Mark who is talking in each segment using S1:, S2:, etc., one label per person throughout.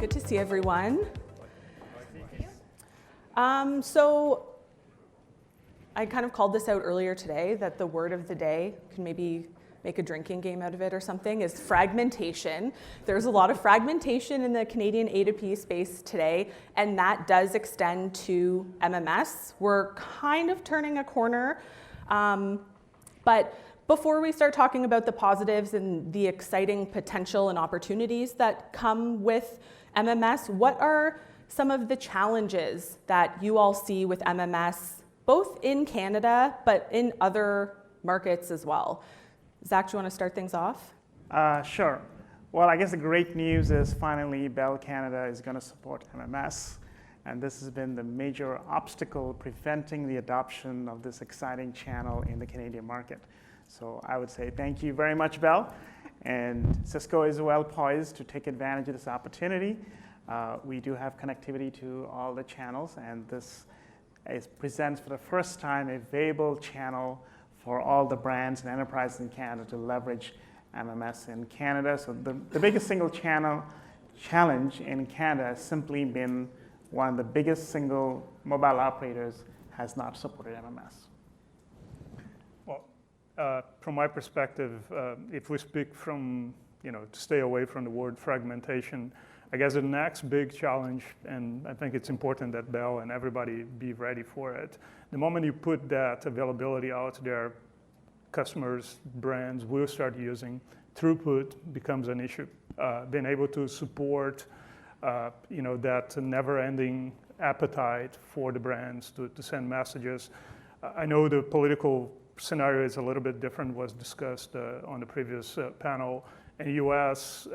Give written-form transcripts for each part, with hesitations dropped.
S1: Good to see everyone. So I kind of called this out earlier today, that the word of the day, can maybe make a drinking game out of it or something, is fragmentation. There's a lot of fragmentation in the Canadian A2P space today, and that does extend to MMS. We're kind of turning a corner, but before we start talking about the positives and the exciting potential and opportunities that come with MMS, what are some of the challenges that you all see with MMS, both in Canada, but in other markets as well? Zach, do you want to start things off?
S2: Sure. Well, I guess the great news is finally Bell Canada is going to support MMS. And this has been the major obstacle preventing the adoption of this exciting channel in the Canadian market. So I would say thank you very much, Bell. And Cisco is well poised to take advantage of this opportunity. We do have connectivity to all the channels, and this presents for the first time a viable channel for all the brands and enterprises in Canada to leverage MMS in Canada. So the biggest single channel challenge in Canada has simply been one of the biggest single mobile operators has not supported MMS.
S3: Well, from my perspective, if we speak from, to stay away from the word fragmentation, I guess the next big challenge, and I think it's important that Bell and everybody be ready for it. The moment you put that availability out there, customers, brands will start using. Throughput becomes an issue. Being able to support, that never-ending appetite for the brands to send messages. I know the political scenario is a little bit different, was discussed on the previous panel. In the US,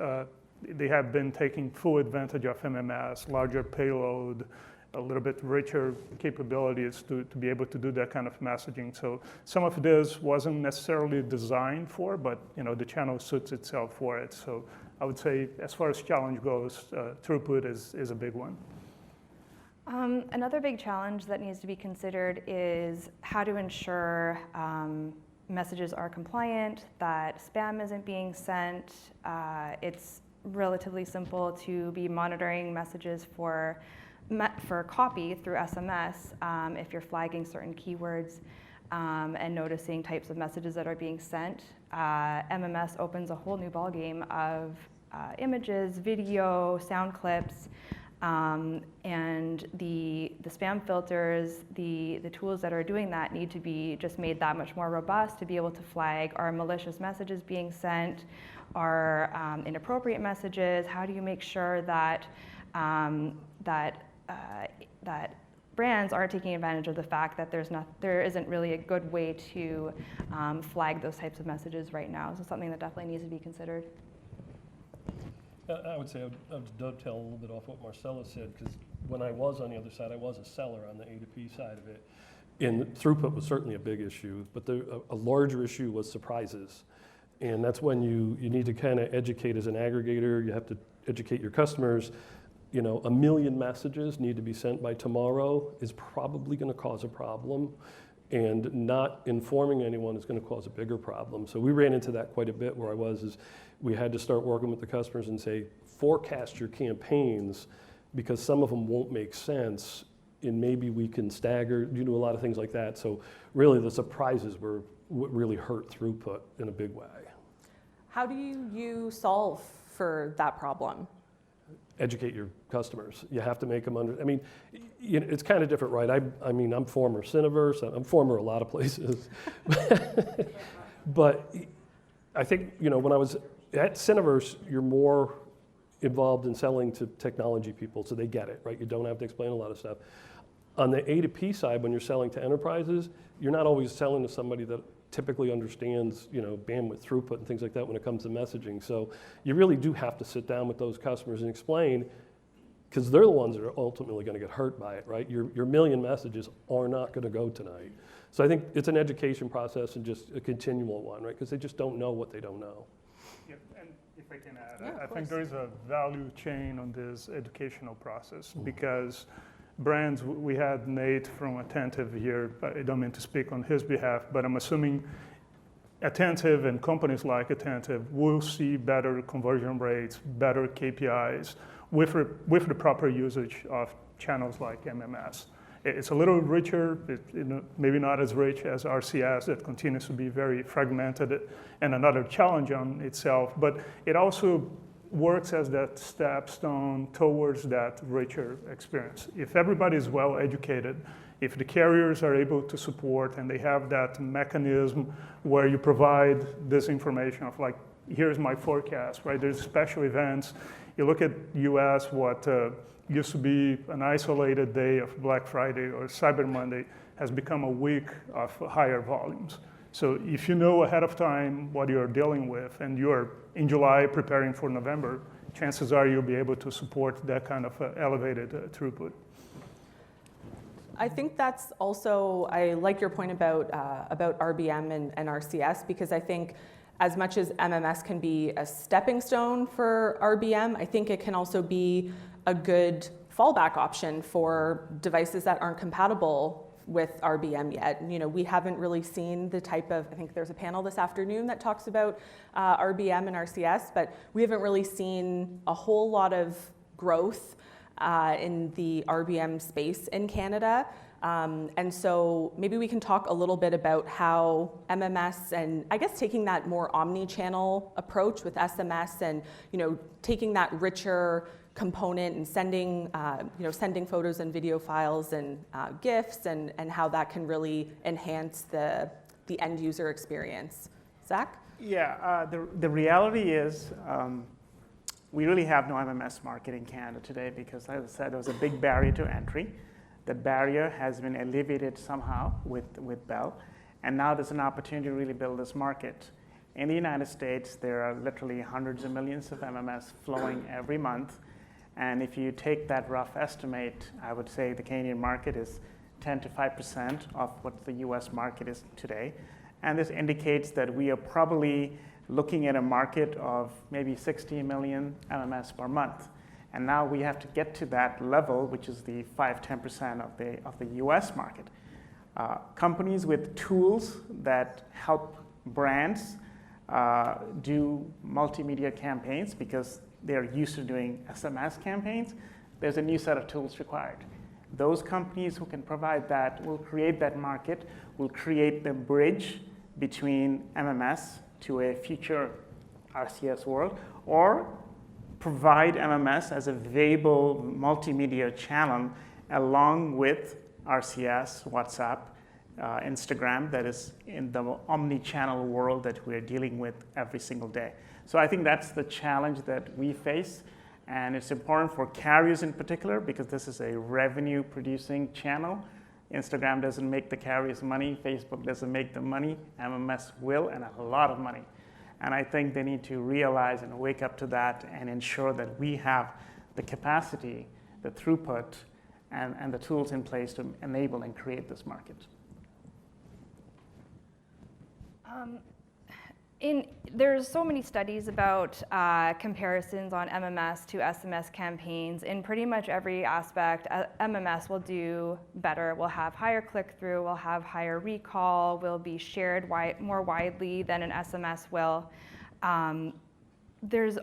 S3: they have been taking full advantage of MMS, larger payload, a little bit richer capabilities to be able to do that kind of messaging. So some of this wasn't necessarily designed for, but the channel suits itself for it. So I would say as far as challenge goes, throughput is a big one.
S4: Another big challenge that needs to be considered is how to ensure messages are compliant, that spam isn't being sent. It's relatively simple to be monitoring messages for copy through SMS if you're flagging certain keywords and noticing types of messages that are being sent. MMS opens a whole new ballgame of images, video, sound clips, and the spam filters, the tools that are doing that need to be just made that much more robust to be able to flag are malicious messages being sent, are inappropriate messages. How do you make sure that that brands aren't taking advantage of the fact that there isn't really a good way to flag those types of messages right now? So something that definitely needs to be considered.
S5: I would say I would dovetail a little bit off what Marcelo said, because when I was on the other side, I was a seller on the A2P side of it. And throughput was certainly a big issue, but a larger issue was surprises. And that's when you need to kind of educate as an aggregator. You have to educate your customers. 1 million messages need to be sent by tomorrow is probably going to cause a problem. And not informing anyone is going to cause a bigger problem. So we ran into that quite a bit. Where I was we had to start working with the customers and say, forecast your campaigns, because some of them won't make sense, and maybe we can stagger, a lot of things like that. So really the surprises were what really hurt throughput in a big way.
S1: How do you solve for that problem?
S5: Educate your customers. You have to make them it's kind of different, right? I'm former Syniverse. I'm former a lot of places. But I think, when I was at Syniverse, you're more involved in selling to technology people, so they get it, right? You don't have to explain a lot of stuff. On the A2P side, when you're selling to enterprises, you're not always selling to somebody that typically understands, bandwidth, throughput, and things like that when it comes to messaging. So you really do have to sit down with those customers and explain, because they're the ones that are ultimately going to get hurt by it, right? Your million messages are not going to go tonight. So I think it's an education process and just a continual one, right? Because they just don't know what they don't know.
S3: Yep, and if I can add, I think there is a value chain on this educational process, because brands, we had Nate from Attentive here. I don't mean to speak on his behalf, but I'm assuming Attentive and companies like Attentive will see better conversion rates, better KPIs with the proper usage of channels like MMS. It's a little richer, maybe not as rich as RCS that continues to be very fragmented and another challenge on itself, but it also works as that stepstone towards that richer experience. If everybody is well educated, if the carriers are able to support and they have that mechanism where you provide this information of like, here's my forecast, right? There's special events. You look at US, what used to be an isolated day of Black Friday or Cyber Monday has become a week of higher volumes. So if you know ahead of time what you're dealing with and you're in July preparing for November, chances are you'll be able to support that kind of elevated throughput.
S1: I think that's also, I like your point about RBM and RCS, because I think as much as MMS can be a stepping stone for RBM, I think it can also be a good fallback option for devices that aren't compatible with RBM yet. You know, we haven't really seen the type of, I think there's a panel this afternoon that talks about RBM and RCS, but we haven't really seen a whole lot of growth in the RBM space in Canada. And so maybe we can talk a little bit about how MMS and I guess taking that more omni-channel approach with SMS and, you know, taking that richer component and sending, sending photos and video files and GIFs and how that can really enhance the end user experience. Zach?
S2: Yeah, the reality is we really have no MMS market in Canada today because, as I said, there was a big barrier to entry. That barrier has been alleviated somehow with Bell, and now there's an opportunity to really build this market. In the United States, there are literally hundreds of millions of MMS flowing every month, and if you take that rough estimate, I would say the Canadian market is 10 to 5% of what the US market is today, and this indicates that we are probably looking at a market of maybe 60 million MMS per month. And now we have to get to that level, which is the 5-10% of the US market. Companies with tools that help brands do multimedia campaigns because they're used to doing SMS campaigns, there's a new set of tools required. Those companies who can provide that will create that market, will create the bridge between MMS to a future RCS world, or provide MMS as a viable multimedia channel along with RCS, WhatsApp, Instagram, that is in the omni-channel world that we're dealing with every single day. So I think that's the challenge that we face, and it's important for carriers in particular because this is a revenue-producing channel. Instagram doesn't make the carriers money, Facebook doesn't make the money, MMS will, and a lot of money. And I think they need to realize and wake up to that and ensure that we have the capacity, the throughput, and the tools in place to enable and create this market.
S4: There's so many studies about comparisons on MMS to SMS campaigns. In pretty much every aspect, MMS will do better. We'll have higher click-through, we'll have higher recall, will be shared more widely than an SMS will. There's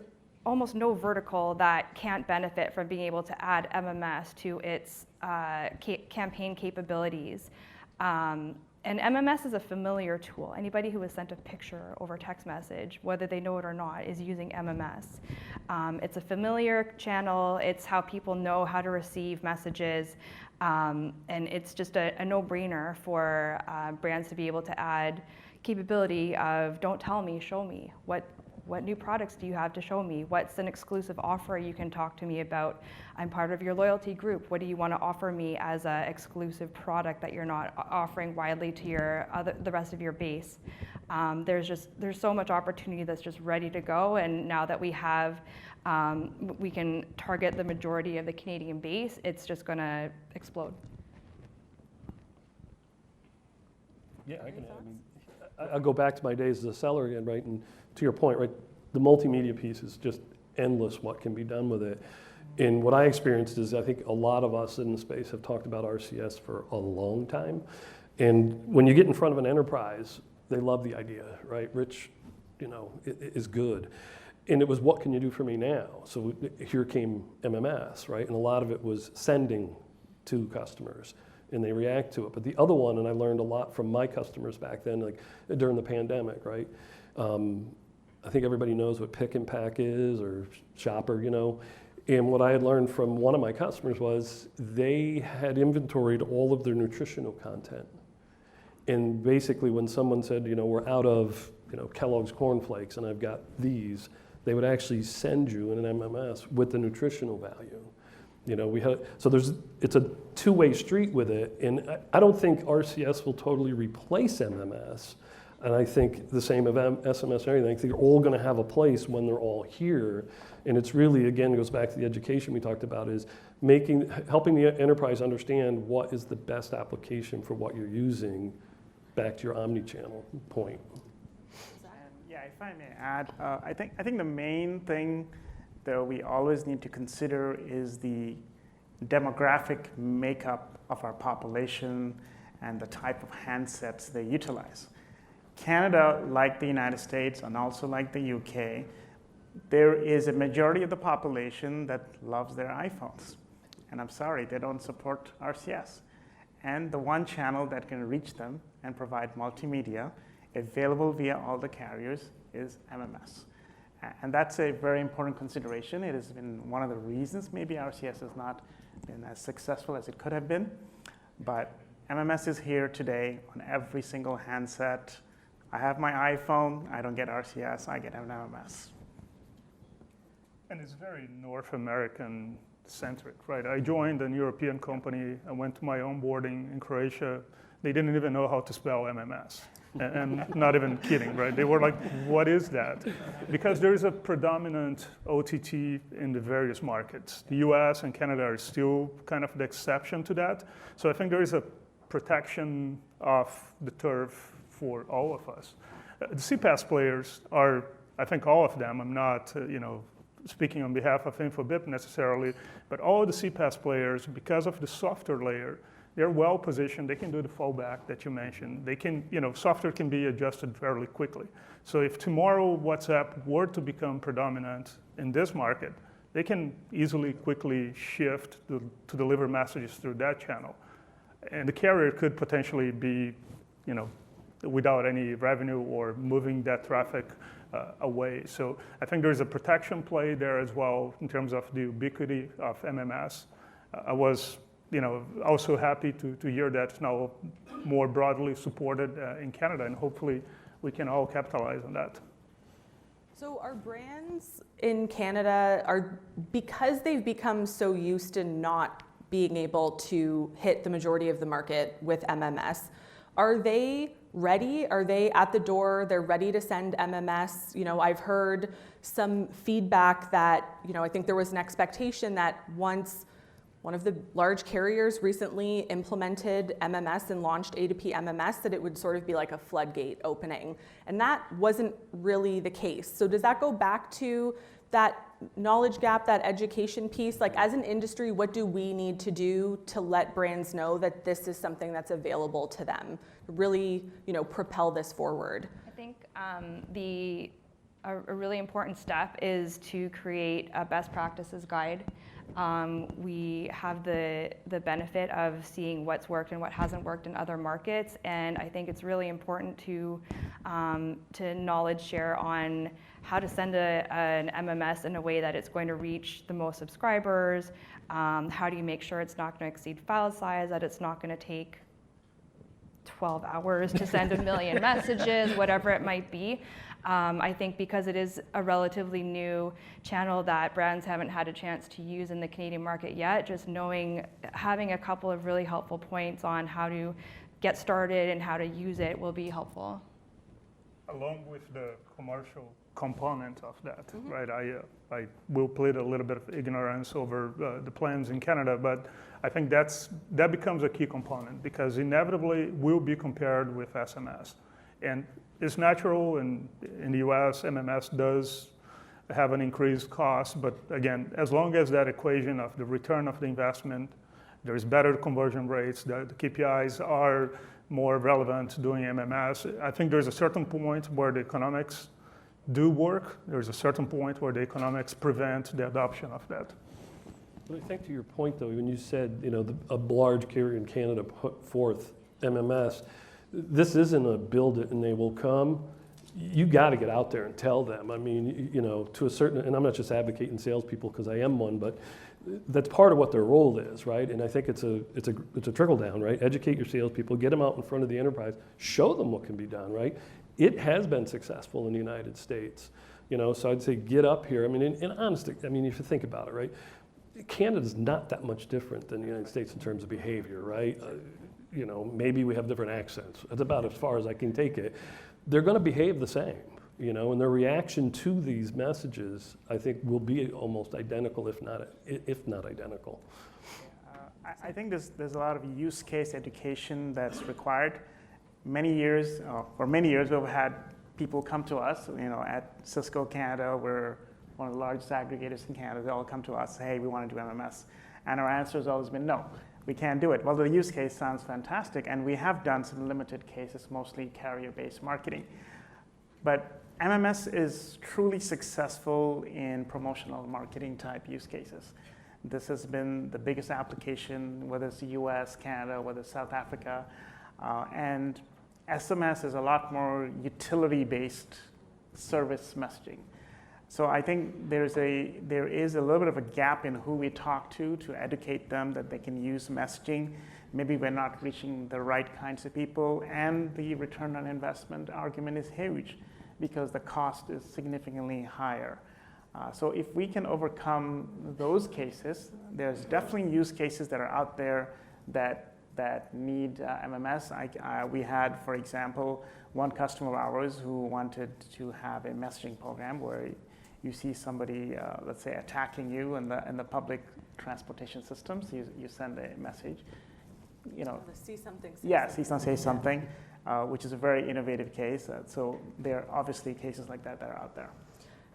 S4: almost no vertical that can't benefit from being able to add MMS to its campaign capabilities. And MMS is a familiar tool. Anybody who has sent a picture over text message, whether they know it or not, is using MMS. It's a familiar channel. It's how people know how to receive messages. And it's just a no-brainer for brands to be able to add capability of don't tell me, show me. What new products do you have to show me? What's an exclusive offer you can talk to me about? I'm part of your loyalty group. What do you want to offer me as an exclusive product that you're not offering widely to the rest of your base? There's so much opportunity that's just ready to go, and now that we can target the majority of the Canadian base, it's just going to explode.
S5: Yeah, I'll go back to my days as a seller again, right? And to your point, right, the multimedia piece is just endless what can be done with it. And what I experienced is I think a lot of us in the space have talked about RCS for a long time. And when you get in front of an enterprise, They love the idea, right? Rich, is good. And it was, what can you do for me now? So here came MMS, right? And a lot of it was sending to customers, and they react to it. But the other one, and I learned a lot from my customers back then, like during the pandemic, right? I think everybody knows what pick and pack is, or shopper, And what I had learned from one of my customers was they had inventoried all of their nutritional content. And basically when someone said, we're out of Kellogg's cornflakes and I've got these, they would actually send you in an MMS with the nutritional value. It's a two-way street with it, and I don't think RCS will totally replace MMS, and I think the same of SMS and everything. I think they're all going to have a place when they're all here, and it's really, again, goes back to the education we talked about, is helping the enterprise understand what is the best application for what you're using, back to your omni-channel point.
S2: Yeah, if I may add, I think the main thing that we always need to consider is the demographic makeup of our population and the type of handsets they utilize. Canada, like the United States and also like the UK, there is a majority of the population that loves their iPhones. And I'm sorry, they don't support RCS. And the one channel that can reach them and provide multimedia available via all the carriers is MMS. And that's a very important consideration. It has been one of the reasons maybe RCS has not been as successful as it could have been. But MMS is here today on every single handset. I have my iPhone, I don't get RCS, I get an MMS.
S3: And it's very North American centric, right? I joined an European company, I went to my onboarding in Croatia. They didn't even know how to spell MMS. And not even kidding, right? They were like, what is that? Because there is a predominant OTT in the various markets. The US and Canada are still kind of the exception to that. So I think there is a protection of the turf for all of us. The CPaaS players are, I think all of them, I'm not, speaking on behalf of Infobip necessarily, but all the CPaaS players, because of the software layer, they're well positioned. They can do the fallback that you mentioned. They can, software can be adjusted fairly quickly. So if tomorrow WhatsApp were to become predominant in this market, they can easily, quickly shift to deliver messages through that channel. And the carrier could potentially be, without any revenue or moving that traffic away. So I think there's a protection play there as well in terms of the ubiquity of MMS. I was also happy to hear that it's now more broadly supported in Canada, and hopefully we can all capitalize on that.
S1: So our brands in Canada because they've become so used to not being able to hit the majority of the market with MMS, are they ready? Are they at the door? They're ready to send MMS? I've heard some feedback that, I think there was an expectation that once one of the large carriers recently implemented MMS and launched A2P MMS, that it would sort of be like a floodgate opening. And that wasn't really the case. So does that go back to that knowledge gap, that education piece? Like as an industry, what do we need to do to let brands know that this is something that's available to them? Really, propel this forward.
S4: I think a really important step is to create a best practices guide. We have the benefit of seeing what's worked and what hasn't worked in other markets, and I think it's really important to knowledge share on how to send an MMS in a way that it's going to reach the most subscribers. How do you make sure it's not going to exceed file size, that it's not going to take 12 hours to send 1 million messages, whatever it might be. I think because it is a relatively new channel that brands haven't had a chance to use in the Canadian market yet, just having a couple of really helpful points on how to get started and how to use it will be helpful.
S3: Along with the commercial component of that, right? I will plead a little bit of ignorance over the plans in Canada, but I think that becomes a key component because inevitably we'll be compared with SMS. And it's natural, in the US, MMS does have an increased cost, but again, as long as that equation of the return of the investment, there's better conversion rates, the KPIs are more relevant doing MMS. I think there's a certain point where the economics do work. There's a certain point where the economics prevent the adoption of that.
S5: But I think to your point, though, when you said, a large carrier in Canada put forth MMS, this isn't a build it and they will come. You got to get out there and tell them. I mean, to a certain, and I'm not just advocating salespeople because I am one, but that's part of what their role is, right? And I think it's a trickle down, right? Educate your salespeople, get them out in front of the enterprise, show them what can be done, right? It has been successful in the United States, So I'd say get up here. I mean, in honesty, if you think about it, right? Canada's not that much different than the United States in terms of behavior, right? Maybe we have different accents. That's about as far as I can take it. They're going to behave the same, and their reaction to these messages, I think, will be almost identical, if not identical.
S2: I think there's a lot of use case education that's required. For many years, we've had people come to us, at Cisco Canada, we're one of the largest aggregators in Canada. They all come to us, hey, we want to do MMS. And our answer has always been no. We can't do it. Well, the use case sounds fantastic, and we have done some limited cases, mostly carrier-based marketing. But MMS is truly successful in promotional marketing type use cases. This has been the biggest application, whether it's the US, Canada, whether it's South Africa. And SMS is a lot more utility-based service messaging. So I think there is a little bit of a gap in who we talk to educate them that they can use messaging. Maybe we're not reaching the right kinds of people, and the return on investment argument is huge because the cost is significantly higher. So if we can overcome those cases, there's definitely use cases that are out there that need MMS. We had, for example, one customer of ours who wanted to have a messaging program where you see somebody, let's say, attacking you in the public transportation systems. You send a message,
S1: See something.
S2: See something, say something, which is a very innovative case. So there are obviously cases like that are out there.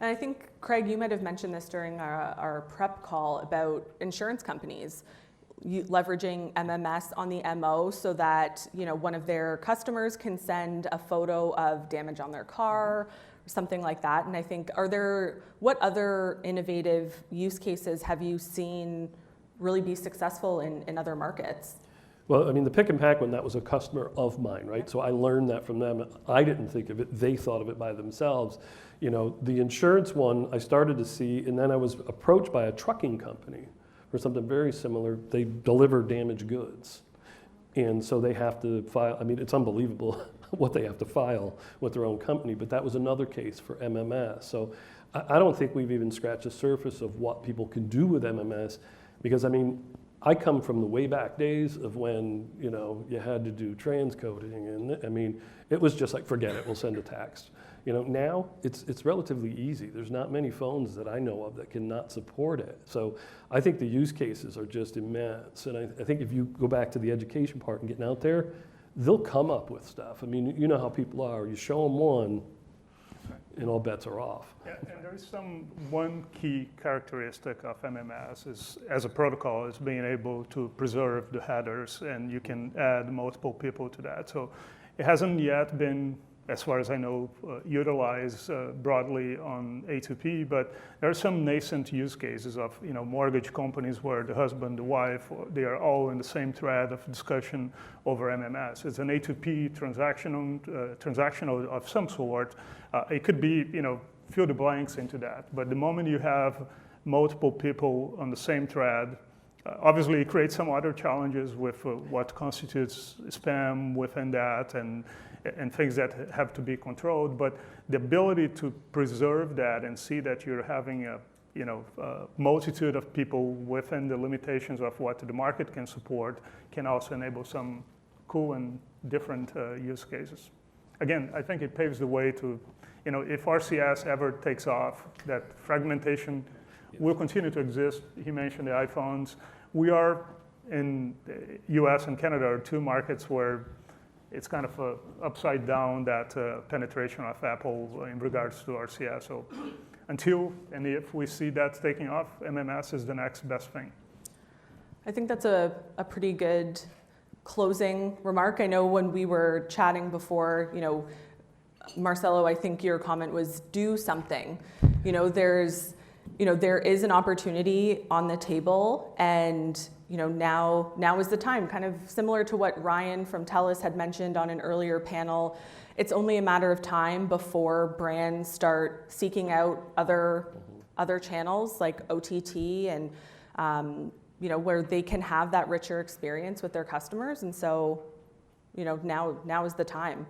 S1: And I think, Craig, you might have mentioned this during our prep call about insurance companies leveraging MMS on the MO so that one of their customers can send a photo of damage on their car, something like that. And I think, what other innovative use cases have you seen really be successful in other markets?
S5: Well, the pick and pack one, that was a customer of mine, right? So I learned that from them. I didn't think of it. They thought of it by themselves. The insurance one I started to see, and then I was approached by a trucking company for something very similar. They deliver damaged goods. And so they have to file, it's unbelievable what they have to file with their own company, but that was another case for MMS. So I don't think we've even scratched the surface of what people can do with MMS, because I come from the way back days of when, you had to do transcoding, and it was just like, forget it, we'll send a text. Now it's relatively easy. There's not many phones that I know of that cannot support it. So I think the use cases are just immense. And I think if you go back to the education part and getting out there, they'll come up with stuff. You know how people are. You show them one, and all bets are off.
S3: Yeah, and there is one key characteristic of MMS as a protocol is being able to preserve the headers, and you can add multiple people to that. So it hasn't yet been, as far as I know, utilized broadly on A2P, but there are some nascent use cases of mortgage companies where the husband, the wife, they are all in the same thread of discussion over MMS. It's an A2P transactional of some sort. It could be, fill the blanks into that. But the moment you have multiple people on the same thread, obviously it creates some other challenges with what constitutes spam within that and things that have to be controlled, but the ability to preserve that and see that you're having a multitude of people within the limitations of what the market can support can also enable some cool and different use cases. Again, I think it paves the way to, if RCS ever takes off, that fragmentation will continue to exist. He mentioned the iPhones. We are in the US and Canada are two markets where it's kind of upside down, that penetration of Apple in regards to RCS. So until and if we see that taking off, MMS is the next best thing.
S1: I think that's a pretty good closing remark? I know when we were chatting before, Marcelo, I think your comment was do something. There is an opportunity on the table, and now is the time. Kind of similar to what Ryan from TELUS had mentioned on an earlier panel. It's only a matter of time before brands start seeking out other channels like OTT and where they can have that richer experience with their customers. And so, now is the time.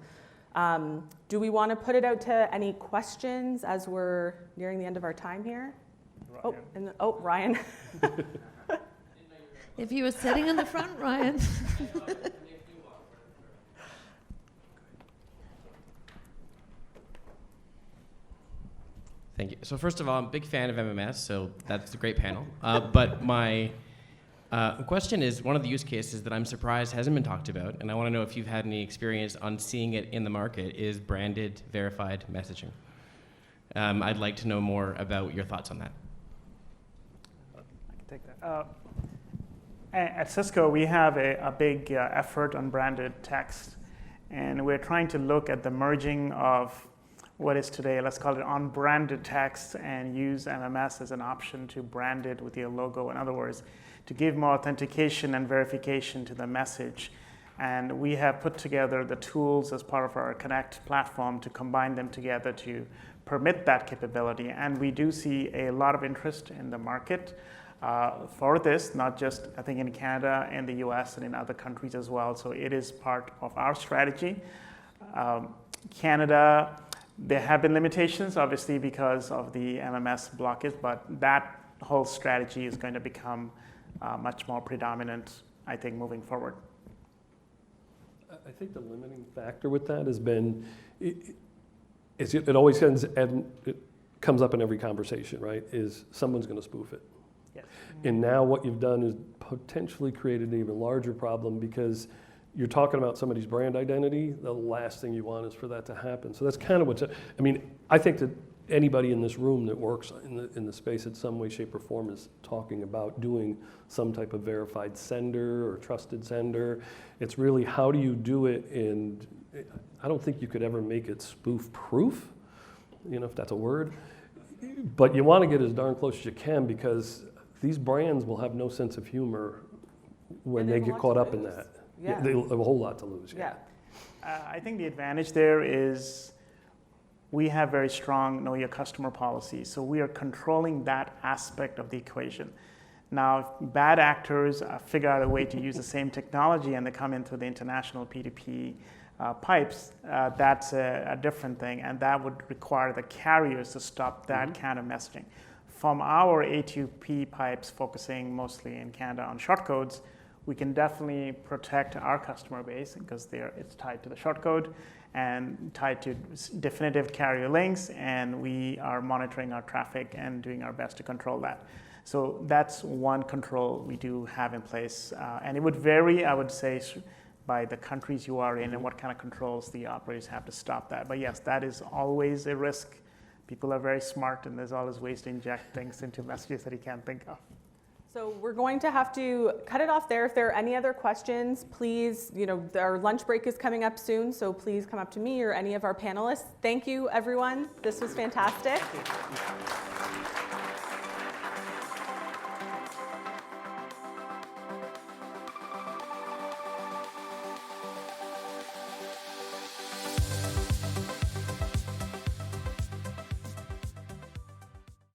S1: Do we want to put it out to any questions as we're nearing the end of our time here?
S3: Ryan.
S1: Ryan.
S6: If you were sitting in the front, Ryan.
S7: Thank you. So first of all, I'm a big fan of MMS, so that's a great panel. But my question is, one of the use cases that I'm surprised hasn't been talked about, and I want to know if you've had any experience on seeing it in the market, is branded verified messaging. I'd like to know more about your thoughts on that.
S2: I can take that. At Cisco, we have a big effort on branded text, and we're trying to look at the merging of what is today, let's call it unbranded text, and use MMS as an option to brand it with your logo. In other words, to give more authentication and verification to the message. And we have put together the tools as part of our Connect platform to combine them together to permit that capability. And we do see a lot of interest in the market for this, not just, I think, in Canada and the US and in other countries as well. So it is part of our strategy. Canada, there have been limitations, obviously, because of the MMS blockage, but that whole strategy is going to become much more predominant, I think, moving forward.
S5: I think the limiting factor with that has been, it always ends, and it comes up in every conversation, right, is someone's going to spoof it.
S2: Yes.
S5: And now what you've done is potentially created an even larger problem, because you're talking about somebody's brand identity. The last thing you want is for that to happen. So that's kind of what's, I think that anybody in this room that works in the space in some way, shape, or form is talking about doing some type of verified sender or trusted sender. It's really, how do you do it? And I don't think you could ever make it spoof proof, if that's a word. But you want to get as darn close as you can, because these brands will have no sense of humor when they get caught up in that.
S1: Yeah.
S5: They have a whole lot to lose.
S1: Yeah.
S2: I think the advantage there is we have very strong know your customer policies. So we are controlling that aspect of the equation. Now, if bad actors figure out a way to use the same technology and they come into the international P2P pipes, that's a different thing. And that would require the carriers to stop that kind of messaging. From our A2P pipes, focusing mostly in Canada on shortcodes, we can definitely protect our customer base because it's tied to the shortcode and tied to definitive carrier links, and we are monitoring our traffic and doing our best to control that. So that's one control we do have in place. And it would vary, I would say, by the countries you are in and what kind of controls the operators have to stop that. But yes, that is always a risk. People are very smart, and there's always ways to inject things into messages that you can't think of.
S1: So we're going to have to cut it off there. If there are any other questions, please, our lunch break is coming up soon, so please come up to me or any of our panelists. Thank you, everyone. This was fantastic.